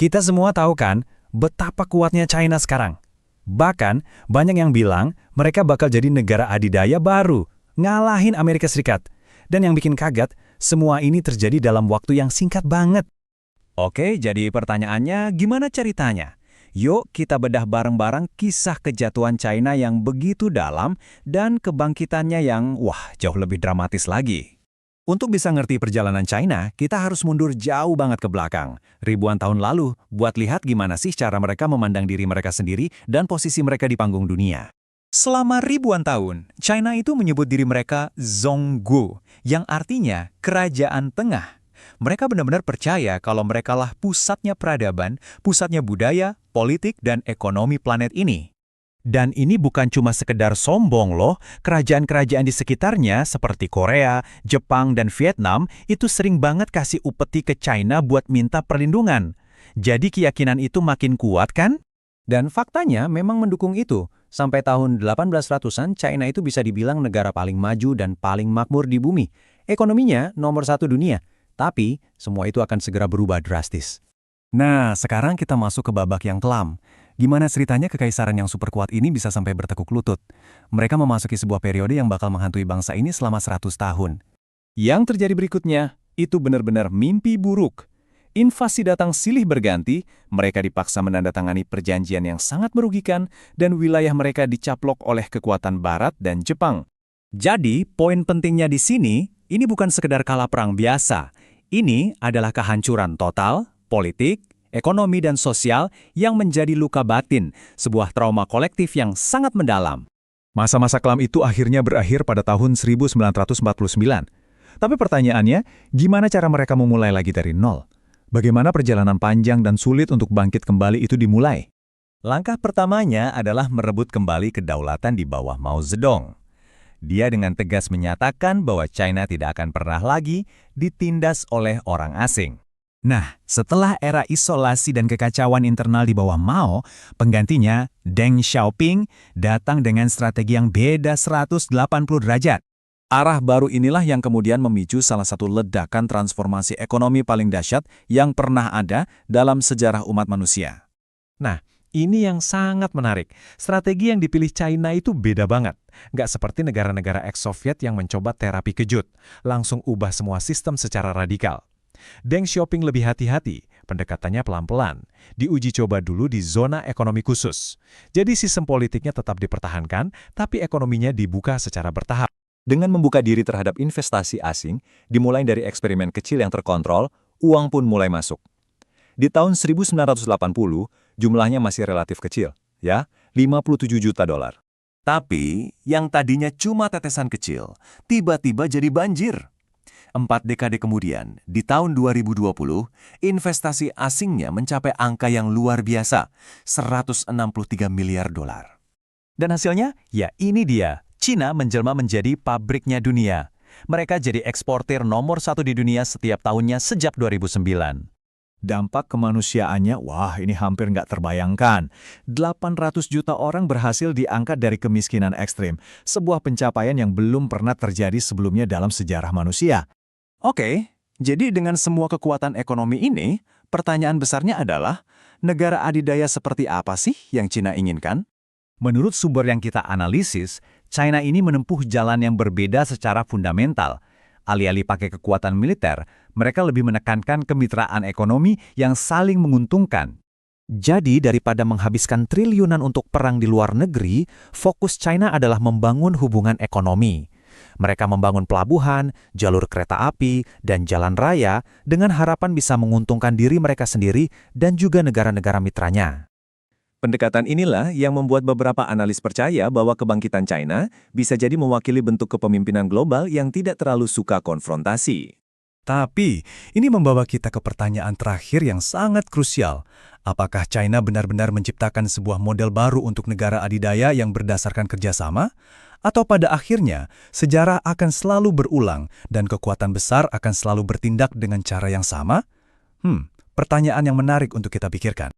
Kita semua tahu kan betapa kuatnya China sekarang. Bahkan, banyak yang bilang mereka bakal jadi negara adidaya baru, ngalahin Amerika Serikat. Dan yang bikin kaget, semua ini terjadi dalam waktu yang singkat banget. Oke, jadi pertanyaannya gimana ceritanya? Yuk kita bedah bareng-bareng kisah kejatuhan China yang begitu dalam dan kebangkitannya yang, jauh lebih dramatis lagi. Untuk bisa ngerti perjalanan China, kita harus mundur jauh banget ke belakang. Ribuan tahun lalu, buat lihat gimana sih cara mereka memandang diri mereka sendiri dan posisi mereka di panggung dunia. Selama ribuan tahun, China itu menyebut diri mereka Zhongguo, yang artinya kerajaan tengah. Mereka benar-benar percaya kalau merekalah pusatnya peradaban, pusatnya budaya, politik, dan ekonomi planet ini. Dan ini bukan cuma sekedar sombong loh, kerajaan-kerajaan di sekitarnya seperti Korea, Jepang, dan Vietnam itu sering banget kasih upeti ke China buat minta perlindungan. Jadi keyakinan itu makin kuat kan? Dan faktanya memang mendukung itu. Sampai tahun 1800-an, China itu bisa dibilang negara paling maju dan paling makmur di bumi. Ekonominya nomor 1 dunia. Tapi, semua itu akan segera berubah drastis. Nah, sekarang kita masuk ke babak yang kelam. Gimana ceritanya kekaisaran yang super kuat ini bisa sampai bertekuk lutut? Mereka memasuki sebuah periode yang bakal menghantui bangsa ini selama 100 tahun. Yang terjadi berikutnya, itu benar-benar mimpi buruk. Invasi datang silih berganti, mereka dipaksa menandatangani perjanjian yang sangat merugikan, dan wilayah mereka dicaplok oleh kekuatan Barat dan Jepang. Jadi, poin pentingnya di sini, ini bukan sekedar kalah perang biasa. Ini adalah kehancuran total, politik, ekonomi dan sosial yang menjadi luka batin, sebuah trauma kolektif yang sangat mendalam. Masa-masa kelam itu akhirnya berakhir pada tahun 1949. Tapi pertanyaannya, gimana cara mereka memulai lagi dari nol? Bagaimana perjalanan panjang dan sulit untuk bangkit kembali itu dimulai? Langkah pertamanya adalah merebut kembali kedaulatan di bawah Mao Zedong. Dia dengan tegas menyatakan bahwa China tidak akan pernah lagi ditindas oleh orang asing. Nah, setelah era isolasi dan kekacauan internal di bawah Mao, penggantinya, Deng Xiaoping, datang dengan strategi yang beda 180 derajat. Arah baru inilah yang kemudian memicu salah satu ledakan transformasi ekonomi paling dahsyat yang pernah ada dalam sejarah umat manusia. Nah, ini yang sangat menarik. Strategi yang dipilih China itu beda banget. Nggak seperti negara-negara ex-Soviet yang mencoba terapi kejut, langsung ubah semua sistem secara radikal. Deng Xiaoping lebih hati-hati, pendekatannya pelan-pelan, diuji coba dulu di zona ekonomi khusus. Jadi sistem politiknya tetap dipertahankan, tapi ekonominya dibuka secara bertahap. Dengan membuka diri terhadap investasi asing, dimulai dari eksperimen kecil yang terkontrol, uang pun mulai masuk. Di tahun 1980, jumlahnya masih relatif kecil, ya, 57 juta dolar. Tapi, yang tadinya cuma tetesan kecil, tiba-tiba jadi banjir. 4 dekade kemudian, di tahun 2020, investasi asingnya mencapai angka yang luar biasa, 163 miliar dolar. Dan hasilnya, ya ini dia, China menjelma menjadi pabriknya dunia. Mereka jadi eksportir nomor 1 di dunia setiap tahunnya sejak 2009. Dampak kemanusiaannya, ini hampir nggak terbayangkan. 800 juta orang berhasil diangkat dari kemiskinan ekstrim, sebuah pencapaian yang belum pernah terjadi sebelumnya dalam sejarah manusia. Oke, jadi dengan semua kekuatan ekonomi ini, pertanyaan besarnya adalah, negara adidaya seperti apa sih yang China inginkan? Menurut sumber yang kita analisis, China ini menempuh jalan yang berbeda secara fundamental. Alih-alih pakai kekuatan militer, mereka lebih menekankan kemitraan ekonomi yang saling menguntungkan. Jadi, daripada menghabiskan triliunan untuk perang di luar negeri, fokus China adalah membangun hubungan ekonomi. Mereka membangun pelabuhan, jalur kereta api, dan jalan raya dengan harapan bisa menguntungkan diri mereka sendiri dan juga negara-negara mitranya. Pendekatan inilah yang membuat beberapa analis percaya bahwa kebangkitan China bisa jadi mewakili bentuk kepemimpinan global yang tidak terlalu suka konfrontasi. Tapi, ini membawa kita ke pertanyaan terakhir yang sangat krusial. Apakah China benar-benar menciptakan sebuah model baru untuk negara adidaya yang berdasarkan kerjasama? Atau pada akhirnya, sejarah akan selalu berulang dan kekuatan besar akan selalu bertindak dengan cara yang sama? Pertanyaan yang menarik untuk kita pikirkan.